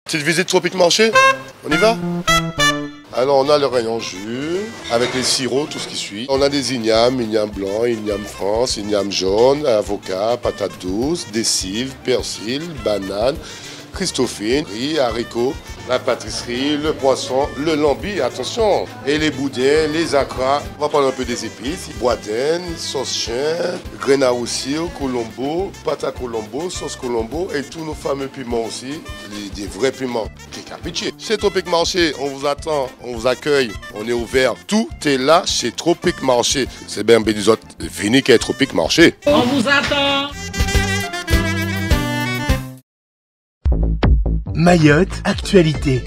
Petite visite Tropic Marché, on y va? Alors on a le rayon jus, avec les sirops, tout ce qui suit. On a des ignames blanc, igname France, igname jaune, avocat, patates douces, des cives, persil, bananes, christophine, riz, haricots, la pâtisserie, le poisson, le lambi, attention. Et les boudins, les acras, on va parler un peu des épices, boudin, sauce chien, grenat aussi, colombo, pâte à colombo, sauce colombo et tous nos fameux piments aussi, des vrais piments. Chez Tropic Marché, on vous attend, on vous accueille, on est ouvert. Tout est là chez Tropic Marché. C'est bien des autres, venez qu'à Tropic Marché. On vous attend. Mayotte, actualité.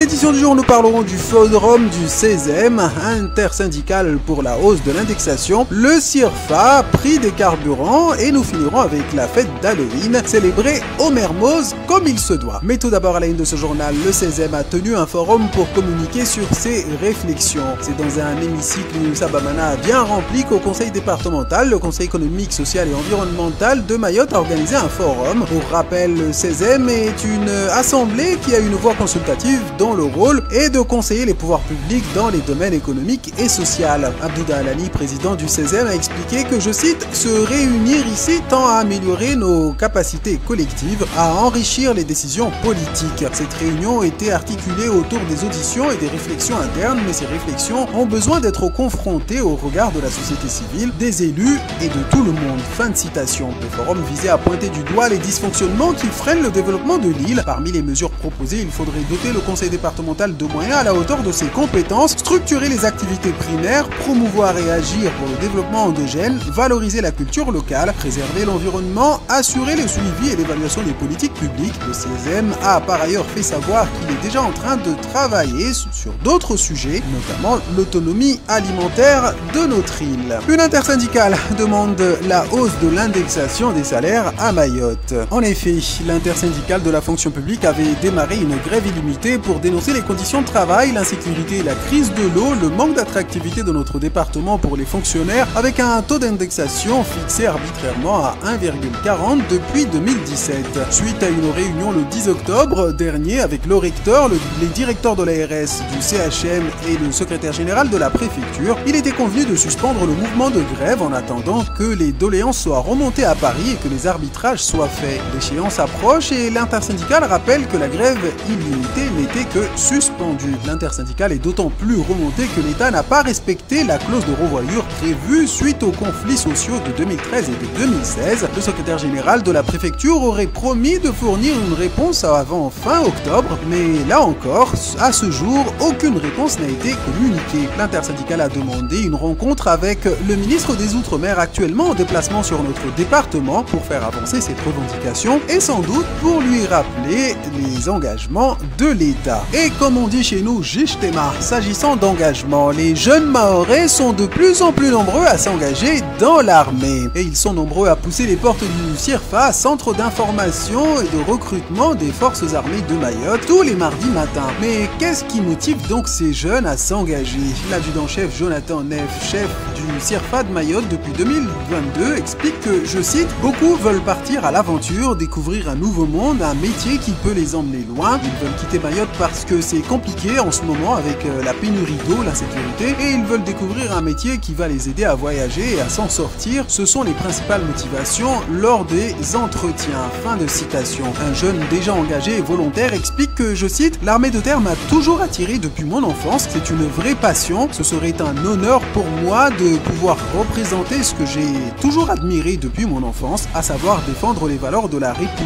Édition du jour, nous parlerons du forum du CESEM, intersyndical pour la hausse de l'indexation, le CIRFA, prix des carburants, et nous finirons avec la fête d'Halloween, célébrée au Mermoz comme il se doit. Mais tout d'abord, à la une de ce journal, le CESEM a tenu un forum pour communiquer sur ses réflexions. C'est dans un hémicycle Sabamana bien rempli qu'au conseil départemental, le conseil économique, social et environnemental de Mayotte a organisé un forum. Pour rappel, le CESEM est une assemblée qui a une voix consultative dont le rôle est de conseiller les pouvoirs publics dans les domaines économiques et sociaux. Abdouda Alani, président du CESEM, a expliqué que, je cite, « Se réunir ici tend à améliorer nos capacités collectives, à enrichir les décisions politiques ». Cette réunion était articulée autour des auditions et des réflexions internes, mais ces réflexions ont besoin d'être confrontées au regard de la société civile, des élus et de tout le monde. Fin de citation. Le forum visait à pointer du doigt les dysfonctionnements qui freinent le développement de l'île. Parmi les mesures proposées, il faudrait doter le conseil départemental de moyens à la hauteur de ses compétences, structurer les activités primaires, promouvoir et agir pour le développement endogène, valoriser la culture locale, préserver l'environnement, assurer le suivi et l'évaluation des politiques publiques. Le CESEM a par ailleurs fait savoir qu'il est déjà en train de travailler sur d'autres sujets, notamment l'autonomie alimentaire de notre île. Une intersyndicale demande la hausse de l'indexation des salaires à Mayotte. En effet, l'intersyndicale de la fonction publique avait démarré une grève illimitée pour dénoncer les conditions de travail, l'insécurité, la crise de l'eau, le manque d'attractivité de notre département pour les fonctionnaires, avec un taux d'indexation fixé arbitrairement à 1,40 depuis 2017. Suite à une réunion le 10 octobre dernier avec le recteur, les directeurs de l'ARS, du CHM et le secrétaire général de la préfecture, il était convenu de suspendre le mouvement de grève en attendant que les doléances soient remontées à Paris et que les arbitrages soient faits. L'échéance approche et l'intersyndicale rappelle que la grève illimitée n'était que suspendue. L'intersyndicale est d'autant plus remontée que l'État n'a pas respecté la clause de revoyure prévue suite aux conflits sociaux de 2013 et de 2016. Le secrétaire général de la préfecture aurait promis de fournir une réponse avant fin octobre, mais là encore, à ce jour, aucune réponse n'a été communiquée. L'intersyndicale a demandé une rencontre avec le ministre des Outre-mer actuellement en déplacement sur notre département pour faire avancer cette revendication et sans doute pour lui rappeler les engagements de l'État. Et comme on dit chez nous, Jishtema, s'agissant d'engagement, les jeunes Mahorais sont de plus en plus nombreux à s'engager dans l'armée. Et ils sont nombreux à pousser les portes du CIRFA, centre d'information et de recrutement des forces armées de Mayotte, tous les mardis matins. Mais qu'est-ce qui motive donc ces jeunes à s'engager? L'adjudant-chef Jonathan Neff, chef du CIRFA de Mayotte depuis 2022, explique que, je cite, « Beaucoup veulent partir à l'aventure, découvrir un nouveau monde, un métier qui peut les emmener loin. Ils veulent quitter Mayotte parce que c'est compliqué en ce moment avec la pénurie d'eau, l'insécurité, et ils veulent découvrir un métier qui va les aider à voyager et à s'en sortir. Ce sont les principales motivations lors des entretiens. » Fin de citation. Un jeune déjà engagé et volontaire explique que, je cite, « L'armée de terre m'a toujours attiré depuis mon enfance. C'est une vraie passion. Ce serait un honneur pour moi de pouvoir représenter ce que j'ai toujours admiré depuis mon enfance, à savoir défendre les valeurs de la République. »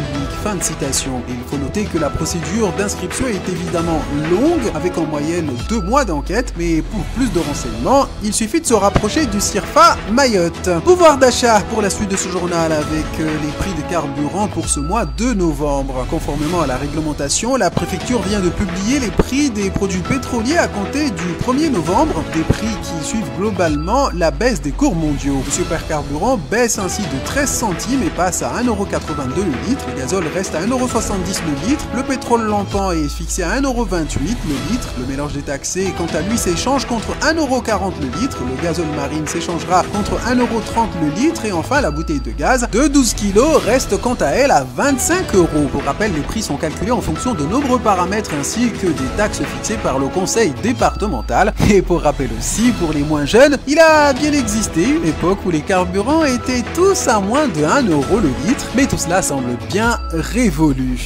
Fin de citation. Et il faut noter que la procédure d'inscription est évidemment longue, avec en moyenne 2 mois d'enquête, mais pour plus de renseignements, il suffit de se rapprocher du CIRFA Mayotte. Pouvoir d'achat pour la suite de ce journal avec les prix des carburants pour ce mois de novembre. Conformément à la réglementation, la préfecture vient de publier les prix des produits pétroliers à compter du 1er novembre, des prix qui suivent globalement la baisse des cours mondiaux. Le supercarburant baisse ainsi de 13 centimes et passe à 1,82 € le litre, le gazole reste à 1,70 € le litre, le pétrole lampant est fixé à 1,20 le litre. Le mélange détaxé, quant à lui, s'échange contre 1,40€ le litre. Le gazole marine s'échangera contre 1,30€ le litre. Et enfin, la bouteille de gaz de 12 kg reste quant à elle à 25€. Pour rappel, les prix sont calculés en fonction de nombreux paramètres ainsi que des taxes fixées par le conseil départemental. Et pour rappel aussi, pour les moins jeunes, il a bien existé une époque où les carburants étaient tous à moins de 1€ le litre. Mais tout cela semble bien révolu.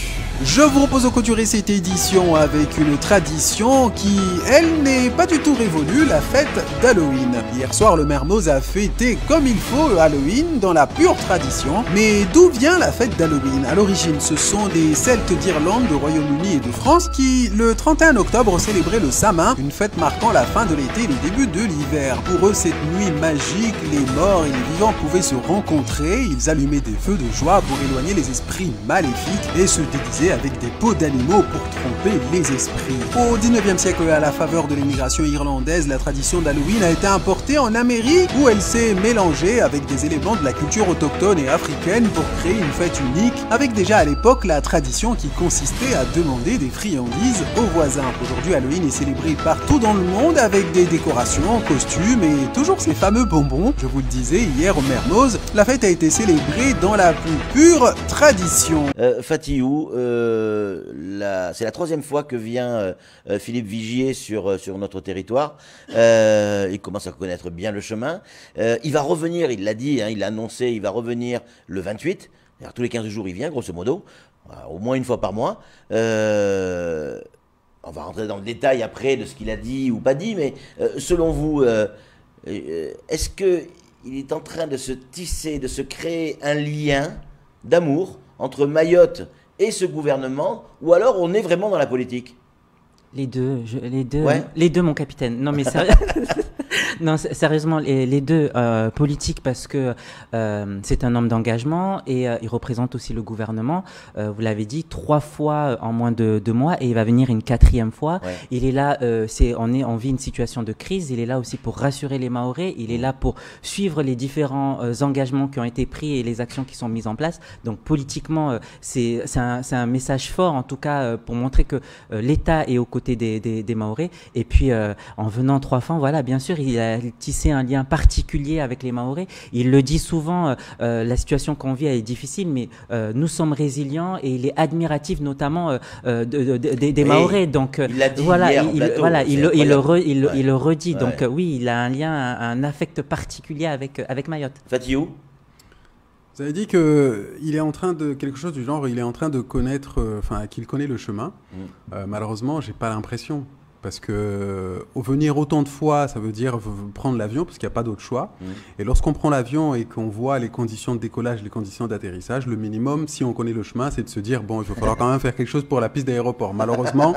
Je vous propose de clôturer cette édition avec une tradition qui, elle, n'est pas du tout révolue, la fête d'Halloween. Hier soir, le Mermoz a fêté comme il faut Halloween dans la pure tradition. Mais d'où vient la fête d'Halloween? À l'origine, ce sont des Celtes d'Irlande, de Royaume-Uni et de France qui, le 31 octobre, célébraient le Samhain, une fête marquant la fin de l'été et le début de l'hiver. Pour eux, cette nuit magique, les morts et les vivants pouvaient se rencontrer. Ils allumaient des feux de joie pour éloigner les esprits maléfiques et se déguisaient avec des peaux d'animaux pour tromper les esprits. Au 19e siècle, à la faveur de l'immigration irlandaise, la tradition d'Halloween a été importée en Amérique où elle s'est mélangée avec des éléments de la culture autochtone et africaine pour créer une fête unique, avec déjà à l'époque la tradition qui consistait à demander des friandises aux voisins. Aujourd'hui, Halloween est célébré partout dans le monde avec des décorations, costumes et toujours ces fameux bonbons. Je vous le disais hier au Mermoz, la fête a été célébrée dans la plus pure tradition. Fatihou, c'est la troisième fois que vient Philippe Vigier sur notre territoire. Il commence à connaître bien le chemin. Il va revenir, il l'a dit, hein, il l'a annoncé, il va revenir le 28. Alors, tous les 15 jours, il vient, grosso modo, au moins une fois par mois. On va rentrer dans le détail après de ce qu'il a dit ou pas dit, mais selon vous, est-ce qu'il est en train de se tisser, de se créer un lien d'amour entre Mayotte et ce gouvernement, ou alors on est vraiment dans la politique? Les deux, Ouais. les deux, mon capitaine. Non, mais non, sérieusement, les deux politiques parce que c'est un homme d'engagement et il représente aussi le gouvernement. Vous l'avez dit, 3 fois en moins de 2 mois et il va venir une 4e fois. Ouais. Il est là, on vit une situation de crise. Il est là aussi pour rassurer les Mahorais. Il est là pour suivre les différents engagements qui ont été pris et les actions qui sont mises en place. Donc politiquement, c'est un message fort en tout cas pour montrer que l'État est aux côtés des Mahorais. Et puis en venant 3 fois, voilà, bien sûr, il a tissé un lien particulier avec les Mahorais. Il le dit souvent, la situation qu'on vit est difficile, mais nous sommes résilients et il est admiratif notamment des Mahorais. Donc il l'a dit voilà, hier en plateau, il le redit. Ouais. Donc oui, il a un lien, un affect particulier avec Mayotte. Fatihou? Vous avez dit qu'il est en train de quelque chose du genre, il est en train de connaître, qu'il connaît le chemin. Malheureusement, j'ai pas l'impression. Parce que venir autant de fois, ça veut dire prendre l'avion, parce qu'il n'y a pas d'autre choix. Et lorsqu'on prend l'avion et qu'on voit les conditions de décollage, les conditions d'atterrissage, le minimum, si on connaît le chemin, c'est de se dire, bon, il va falloir quand même faire quelque chose pour la piste d'aéroport. Malheureusement,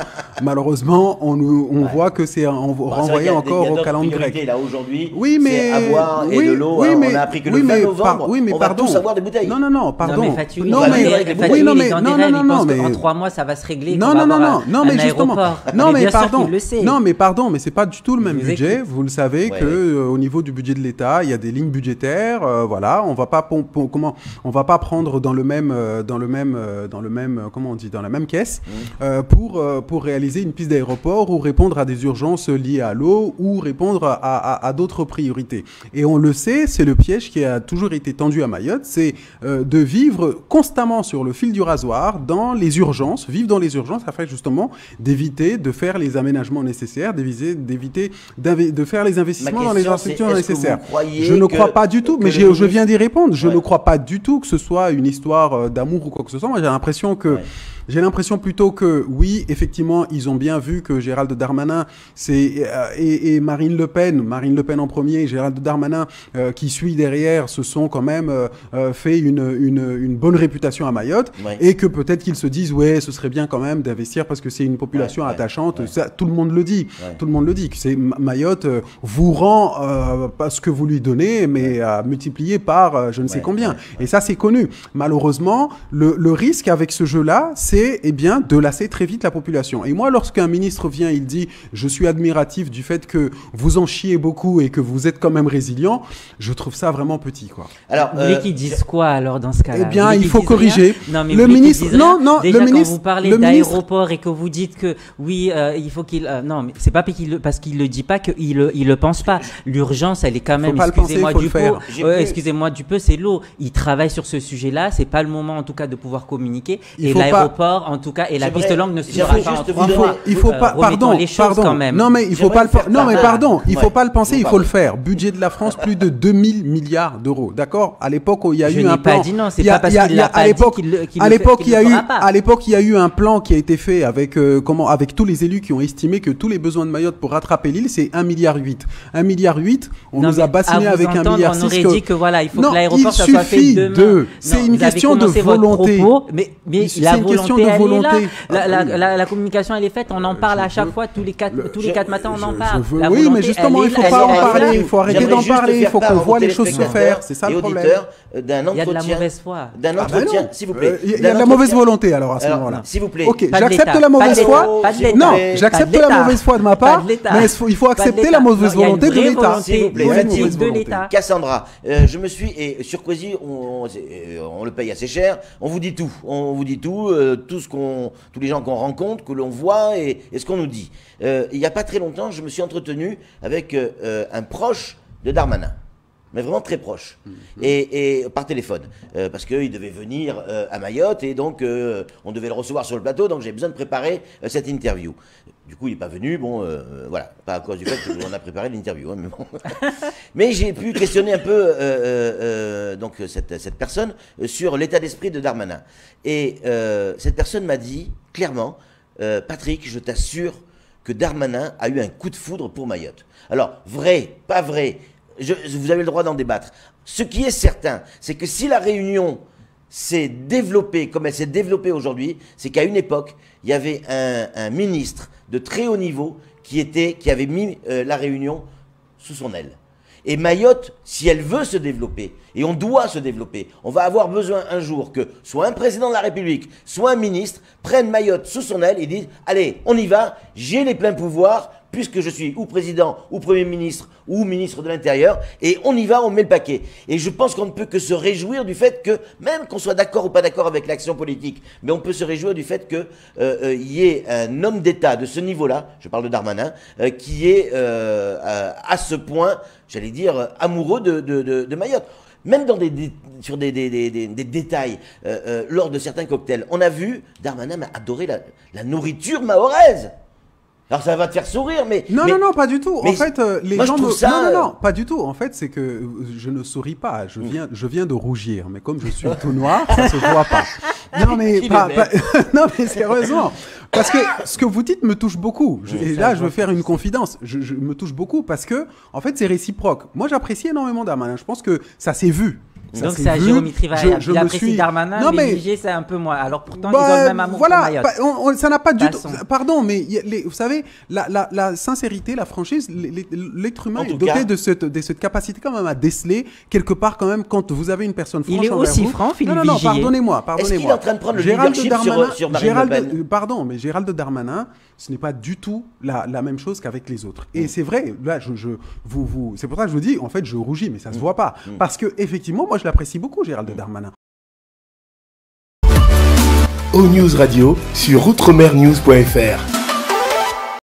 on voit que c'est renvoyé encore au calendrier grec. Là, aujourd'hui, oui, mais c'est à boire et de l'eau. Oui, on a appris que le 20 novembre, on va tous avoir des bouteilles. Non, pardon. Non, mais Fatihou, Non, mais- il pense qu'en 3 mois, ça va se régler. Non, mais justement. Non, mais pardon. Non, mais pardon, mais c'est pas du tout le même budget. écoute. Vous le savez que au niveau du budget de l'État, il y a des lignes budgétaires. Voilà, on va pas prendre dans le même comment on dit, dans la même caisse pour réaliser une piste d'aéroport ou répondre à des urgences liées à l'eau ou répondre à d'autres priorités. Et on le sait, c'est le piège qui a toujours été tendu à Mayotte, c'est de vivre constamment sur le fil du rasoir dans les urgences, vivre dans les urgences afin justement d'éviter de faire les aménagements nécessaires, d'éviter de faire les investissements dans les infrastructures nécessaires. Je ne crois pas du tout, mais je viens d'y répondre. Je ne crois pas du tout que ce soit une histoire d'amour ou quoi que ce soit. Moi, j'ai l'impression que j'ai l'impression plutôt que, oui, effectivement, ils ont bien vu que Gérald Darmanin et Marine Le Pen en premier, Gérald Darmanin qui suit derrière, se sont quand même fait une bonne réputation à Mayotte, et que peut-être qu'ils se disent, ouais, ce serait bien quand même d'investir parce que c'est une population attachante. Ça, tout le monde le dit. Ouais. Tout le monde le dit, que c'est Mayotte vous rend pas ce que vous lui donnez, mais multiplié par je ne sais combien. Et ça, c'est connu. Malheureusement, le risque avec ce jeu-là, c'est de lasser très vite la population. Et moi, lorsqu'un ministre vient, il dit « Je suis admiratif du fait que vous en chiez beaucoup et que vous êtes quand même résilient », je trouve ça vraiment petit, quoi. Alors, vous voulez qu'ils disent quoi alors dans ce cas-là? Eh bien, il faut corriger. Non, mais le ministre, déjà, le ministre, quand vous parlez d'aéroport et que vous dites que oui, il faut qu'il, non, mais c'est pas parce qu'il le dit pas qu'il le pense pas. L'urgence, elle est quand même. Excusez-moi du peu, c'est l'eau. Il travaille sur ce sujet-là. C'est pas le moment, en tout cas, de pouvoir communiquer. Et l'aéroport, en tout cas, et la piste longue ne sera pas en 3 mois. Il faut pas, pardon. Quand même. Non, mais il faut pas le, non, mais pardon, il faut pas le penser, il faut le faire. Budget de la France, plus de 2000 milliards d'euros. D'accord? À l'époque où il y a eu un plan. Je n'ai pas dit non, c'est pas parce qu'il l'a pas dit qu'il à l'époque, il y a eu un plan qui a été fait avec avec tous les élus qui ont estimé que tous les besoins de Mayotte pour rattraper l'île, c'est 1,8 milliard. 1,8 milliard, on nous a bassiné avec 1,6 milliard. On aurait dit que voilà, il faut que l'aéroport ça soit fait demain. C'est une question de volonté. Mais la volonté, elle est là. La communication, elle est faite. On en parle à chaque fois, tous les 4 matins, on en parle. Oui, mais justement, il faut pas en parler. Il faut arrêter d'en parler. Il faut qu'on voit les choses se faire. C'est ça le problème. Il y a de la mauvaise foi. D'un entretien, s'il vous plaît. Il y a de la mauvaise volonté alors à ce moment-là. S'il vous plaît. Ok, j'accepte la mauvaise foi. Non, j'accepte la mauvaise foi de ma part, mais il faut accepter la mauvaise volonté de l'État. S'il vous plaît, de l'État. Cassandra, je me suis et sur Quasi, on le paye assez cher. On vous dit tout. On vous dit tout, tous les gens qu'on rencontre, que l'on voit et ce qu'on nous dit. Il n'y a pas très longtemps, je me suis entretenu avec un proche de Darmanin. Mais vraiment très proche, et par téléphone, parce qu'il devait venir à Mayotte, et donc on devait le recevoir sur le plateau, donc j'ai besoin de préparer cette interview. Du coup, il n'est pas venu, bon, voilà, pas à cause du fait qu'on a préparé l'interview, hein, mais bon. Mais j'ai pu questionner un peu donc cette personne sur l'état d'esprit de Darmanin. Et cette personne m'a dit clairement, Patrick, je t'assure que Darmanin a eu un coup de foudre pour Mayotte. Alors, vrai, pas vrai, vous avez le droit d'en débattre. Ce qui est certain, c'est que si la Réunion s'est développée comme elle s'est développée aujourd'hui, c'est qu'à une époque, il y avait un ministre de très haut niveau qui avait mis la Réunion sous son aile. Et Mayotte, si elle veut se développer, et on doit se développer, on va avoir besoin un jour que soit un président de la République, soit un ministre, prenne Mayotte sous son aile et dise « Allez, on y va, j'ai les pleins pouvoirs, puisque je suis ou président, ou Premier ministre, ou ministre de l'Intérieur, et on y va, on met le paquet. » Et je pense qu'on ne peut que se réjouir du fait que, même qu'on soit d'accord ou pas d'accord avec l'action politique, mais on peut se réjouir du fait qu'il y ait un homme d'État de ce niveau-là, je parle de Darmanin, qui est à ce point, j'allais dire, amoureux de Mayotte. Même sur des détails, lors de certains cocktails, on a vu, Darmanin a adoré la nourriture mahoraise. Alors ça va te faire sourire, mais... Non, pas du tout. En fait, les gens... Non, pas du tout. En fait, c'est que je ne souris pas. Je viens de rougir. Mais comme je suis tout noir, ça se voit pas. Non, mais non, mais sérieusement. Parce que ce que vous dites me touche beaucoup. Et là, je veux faire une confidence. Je me touche beaucoup parce que, en fait, c'est réciproque. Moi, j'apprécie énormément Darmanin. Je pense que ça ça donc c'est à Jérôme Trivaille. J'apprécie Darmanin, mais Vigier, c'est un peu moins. Alors pourtant, ils ont le même amour pour Mayotte. Ça n'a pas du tout... Pardon, mais vous savez, la sincérité, la franchise, l'être humain est doté de cette capacité quand même à déceler quelque part quand même quand vous avez une personne franche envers vous. Il est aussi franc, Philippe Vigier. Non, pardonnez-moi. Est-ce qu'il est en train de prendre le leadership sur Marine Le Pen? Pardon, mais Gérald Darmanin, ce n'est pas du tout la même chose qu'avec les autres. Et c'est vrai, là, c'est pour ça que je vous dis, en fait, je rougis, mais ça se voit pas. Parce que effectivement, moi, je l'apprécie beaucoup, Gérald Darmanin. O News Radio sur outremernews.fr.